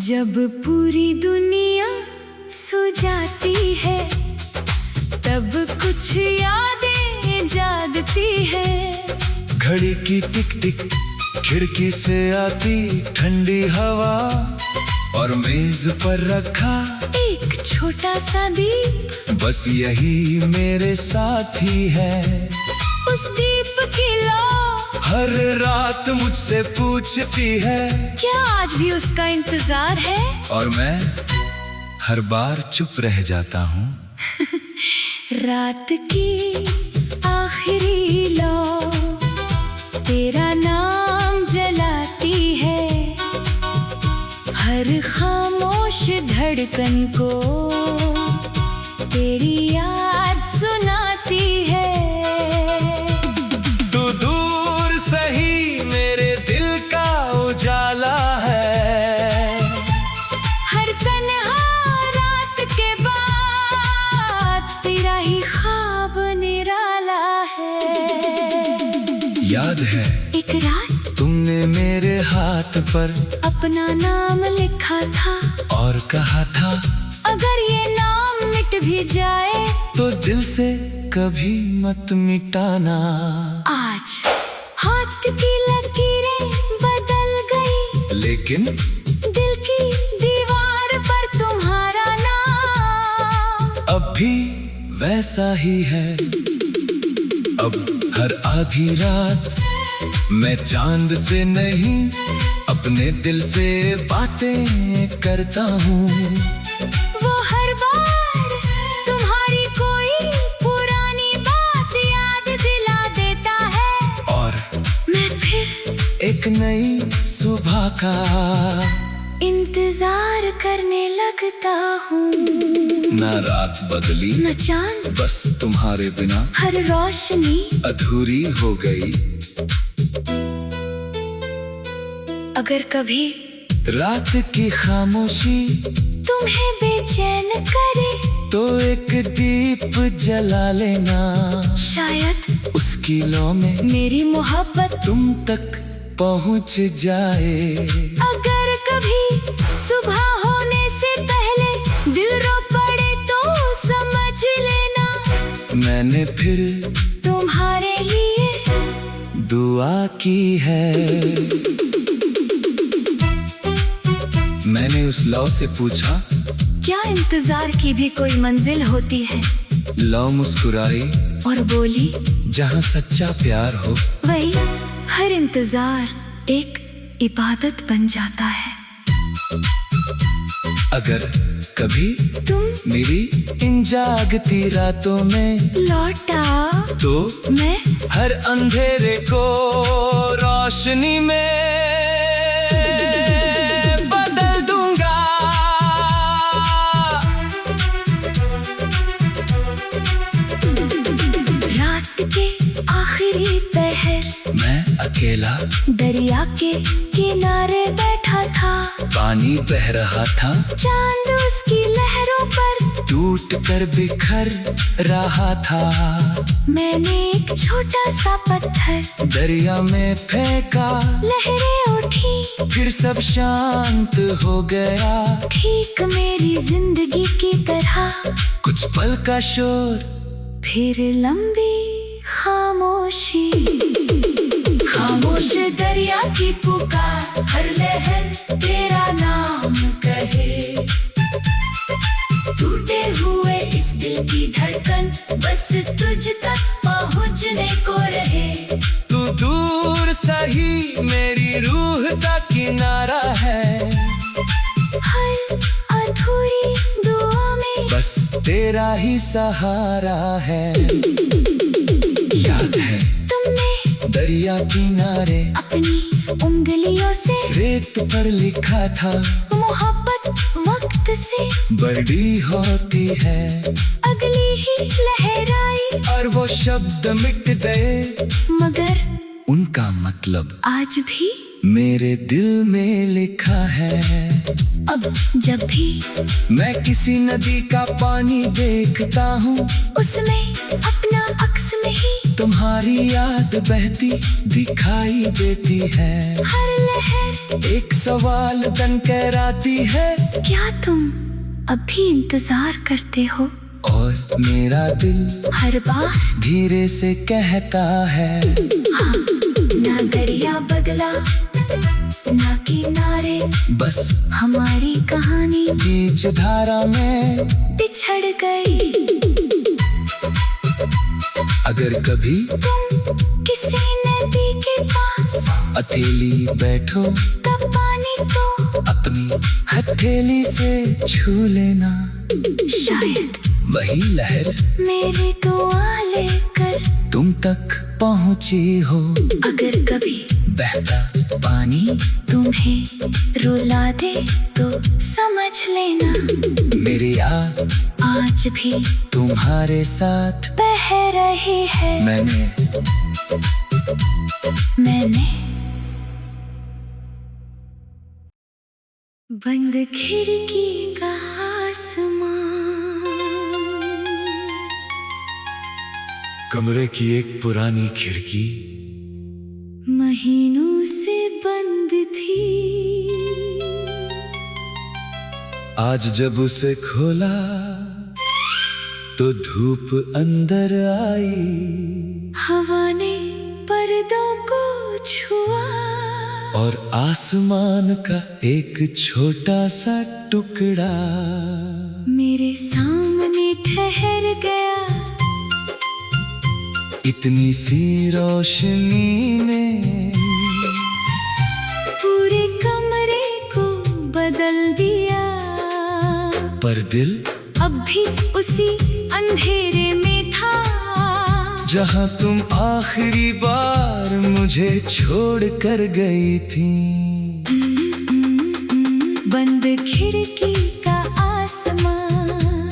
जब पूरी दुनिया सो जाती है तब कुछ यादें जागती है। घड़ी की टिक टिक खिड़की से आती ठंडी हवा और मेज पर रखा एक छोटा सा दीप, बस यही मेरे साथी है। उस दीप की लौ हर रात मुझसे पूछती है क्या आज भी उसका इंतजार है, और मैं हर बार चुप रह जाता हूँ। रात की आखिरी लौ तेरा नाम जलाती है, हर खामोश धड़कन को तेरी याद सुनाती है। तू दूर सही मेरे दिल का उजाला है, हर तन्हा रात के बाद तेरा ही ख्वाब निराला है। याद है एक रात तुमने मेरे हाथ पर अपना नाम लिखा था और कहा था अगर ये नाम मिट भी जाए तो दिल से कभी मत मिटाना। आज हाथ की लकीरें बदल गई, लेकिन दिल की दीवार पर तुम्हारा नाम अब भी वैसा ही है। अब हर आधी रात मैं चांद से नहीं अपने दिल से बातें करता हूँ। वो हर बार तुम्हारी कोई पुरानी बात याद दिला देता है, और मैं फिर एक नई सुबह का इंतजार करने लगता हूँ। ना रात बदली न चांद, बस तुम्हारे बिना हर रोशनी अधूरी हो गई। अगर कभी रात की खामोशी तुम्हें बेचैन करे तो एक दीप जला लेना, शायद उसकी लौ में मेरी मोहब्बत तुम तक पहुँच जाए। अगर कभी सुबह होने से पहले दिल रो पड़े तो समझ लेना मैंने फिर तुम्हारे लिए दुआ की है। मैंने उस लौ से पूछा क्या इंतजार की भी कोई मंजिल होती है, लौ मुस्कुराई और बोली जहाँ सच्चा प्यार हो वही हर इंतजार एक इबादत बन जाता है। अगर कभी तुम मेरी इन जागती रातों में लौटा तो मैं हर अंधेरे को रोशनी में बदल दूंगा। रात के आखिरी पहर मैं अकेला दरिया के किनारे बैठा था, पानी बह रहा था, चांद उसकी लहरों पर टूट कर बिखर रहा था। मैंने एक छोटा सा पत्थर दरिया में फेंका, लहरें उठी, फिर सब शांत हो गया। ठीक मेरी जिंदगी की तरह कुछ पल का शोर, फिर लंबी खामोशी, खामोश दरिया की पुकार, हर लहर तेरा नाम कहे। टूटे हुए इस दिल की धड़कन बस तुझ तक पहुँचने को रहे। तू दूर सही मेरी रूह का किनारा है, हर अधूरी दुआ में बस तेरा ही सहारा है। याद है तुमने दरिया किनारे अपनी उंगलियों से रेत पर लिखा था मोहब्बत वक्त से बड़ी होती है। अगली ही लहर आई और वो शब्द मिट गए, मगर उनका मतलब आज भी मेरे दिल में लिखा है। अब जब भी मैं किसी नदी का पानी देखता हूँ उसमें अपना अक्स नहीं तुम्हारी याद बहती दिखाई देती है, हर लहर एक सवाल बनकर आती है। क्या तुम अभी इंतजार करते हो? और मेरा दिल हर बार धीरे से कहता है, हाँ, ना दरिया बदला ना किनारे, बस हमारी कहानी बीच धारा में बिछड़ गई। अगर कभी तुम किसी नदी के पास अकेली बैठो तब पानी को अपनी हथेली से छू लेना, शायद वही लहर मेरी दुआ लेकर तुम तक पहुंची हो। अगर कभी बहता पानी तुम्हें रुला दे तो समझ लेना, मेरी याद आज भी तुम्हारे साथ बह रही है। मैंने बंद खिड़की का आसमान, कमरे की एक पुरानी खिड़की महीनों से बंद थी, आज जब उसे खोला तो धूप अंदर आई, हवा ने पर्दों को छुआ और आसमान का एक छोटा सा टुकड़ा मेरे सामने ठहर गया। इतनी सी रोशनी ने पूरे कमरे को बदल दिया, पर दिल अब भी उसी अंधेरे में था जहां तुम आखिरी बार मुझे छोड़ कर गई थी। बंद खिड़की का आसमान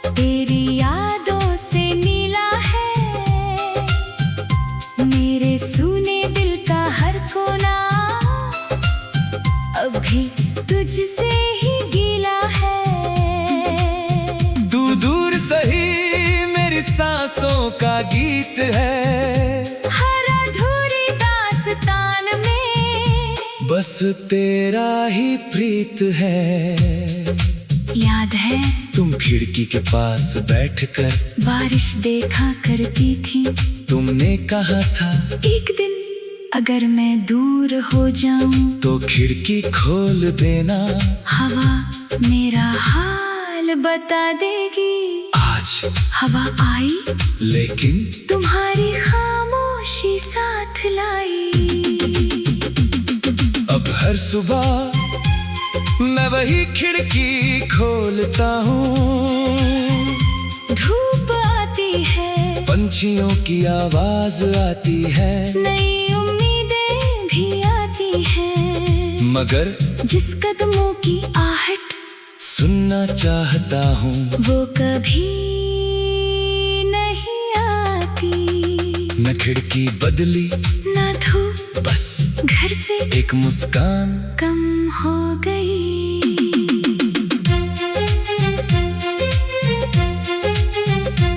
तेरी यादों से नीला है, मेरे सूने दिल का हर कोना अभी तुझसे ही गीला है। तू दूर सही मेरी सांसों का गीत है, हर अधूरी दास्तान में बस तेरा ही प्रीत है। याद है तुम खिड़की के पास बैठकर बारिश देखा करती थी, तुमने कहा था एक दिन अगर मैं दूर हो जाऊं तो खिड़की खोल देना, हवा मेरा हाल बता देगी। आज हवा आई लेकिन तुम्हारी खामोशी साथ लाई। अब हर सुबह मैं वही खिड़की खोलता हूँ, धूप आती है पंछियों की आवाज आती है, नई उम्मीदें भी आती हैं, मगर जिस कदमों की आहट सुनना चाहता हूँ वो कभी नहीं आती। न खिड़की बदली ना धूप बस घर से एक मुस्कान कम हो गई।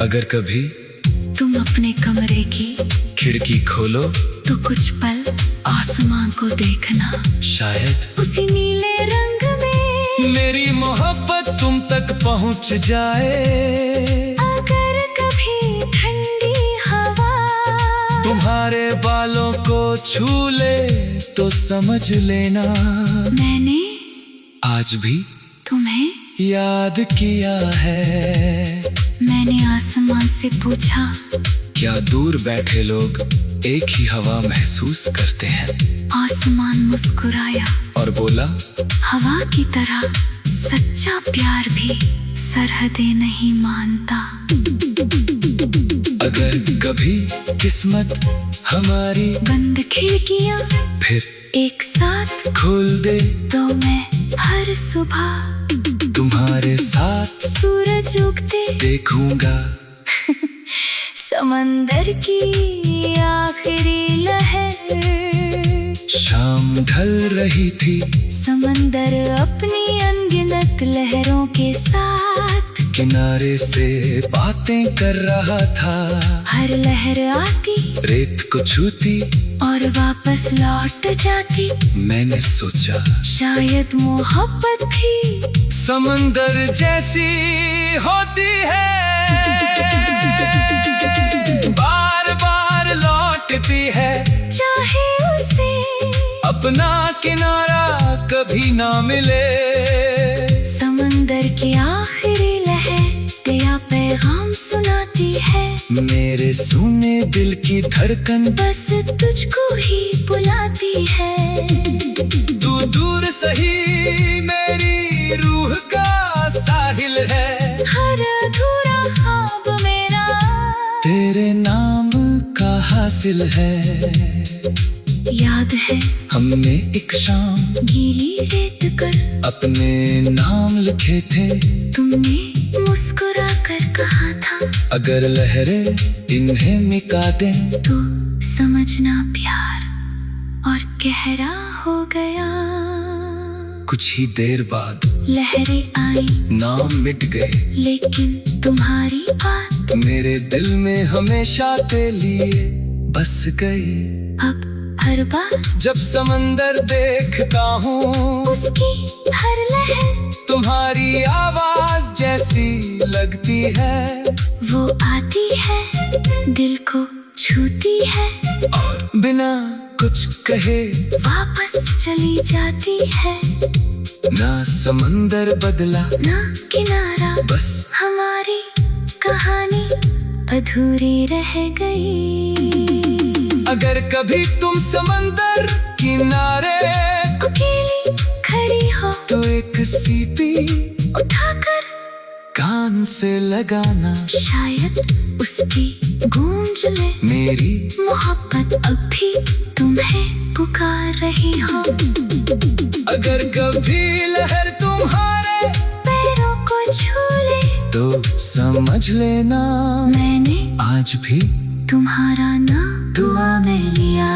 अगर कभी तुम अपने कमरे की खिड़की खोलो तो कुछ पल आसमान को देखना, शायद उसी नीले रंग में मेरी मोहब्बत तुम तक पहुंच जाए। अगर कभी ठंडी हवा तुम्हारे बालों को छू ले तो समझ लेना मैंने आज भी तुम्हें याद किया है। मैंने आसमान से पूछा क्या दूर बैठे लोग एक ही हवा महसूस करते हैं? आसमान मुस्कुराया और बोला हवा की तरह सच्चा प्यार भी सरहदें नहीं मानता। अगर कभी किस्मत हमारी बंद खिड़कियां फिर एक साथ खोल दे तो मैं हर सुबह तुम्हारे साथ सूरज उगते देखूंगा। समंदर की आखिरी लहर, शाम ढल रही थी, समंदर अपनी अनगिनत लहरों के साथ किनारे से बातें कर रहा था। हर लहर आती रेत को छूती और वापस लौट जाती। मैंने सोचा शायद मोहब्बत भी समंदर जैसी होती है, बार बार लौटती है। चाहे उसे अपना किनारा कभी ना मिले। समंदर की आखिरी लहर तेरा पैगाम सुनाती है। मेरे सुने दिल की धड़कन बस तुझको ही बुलाती है। तू दूर सही मेरी रूह का साहिल है। हर अधूरा ख्वाब मेरा तेरे नाम का हासिल है। याद है हमने एक शाम गीली रेत कर अपने नाम लिखे थे। तुमने मुस्कुरा कर कहा था, अगर लहरें इन्हें मिटा दें तो समझना प्यार और गहरा हो गया। कुछ ही देर बाद लहरें आई, नाम मिट गए, लेकिन तुम्हारी बात मेरे दिल में हमेशा के लिए बस गई। अब हर बार जब समंदर देखता हूँ, उसकी हर लहर तुम्हारी आवाज जैसी लगती है। वो आती है, दिल को छूती है और बिना कुछ कहे वापस चली जाती है। ना समंदर बदला ना किनारा, बस हमारी कहानी अधूरी रह गई। अगर कभी तुम समंदर किनारे अकेली खड़ी हो तो एक सीटी उठाकर कान से लगाना। शायद उसकी गूंज में मेरी मोहब्बत अब भी तुम्हें पुकार रही हो। अगर कभी लहर तुम्हारे पैरों को छू ले तो समझ लेना मैंने आज भी तुम्हारा नाम दुआ में लिया।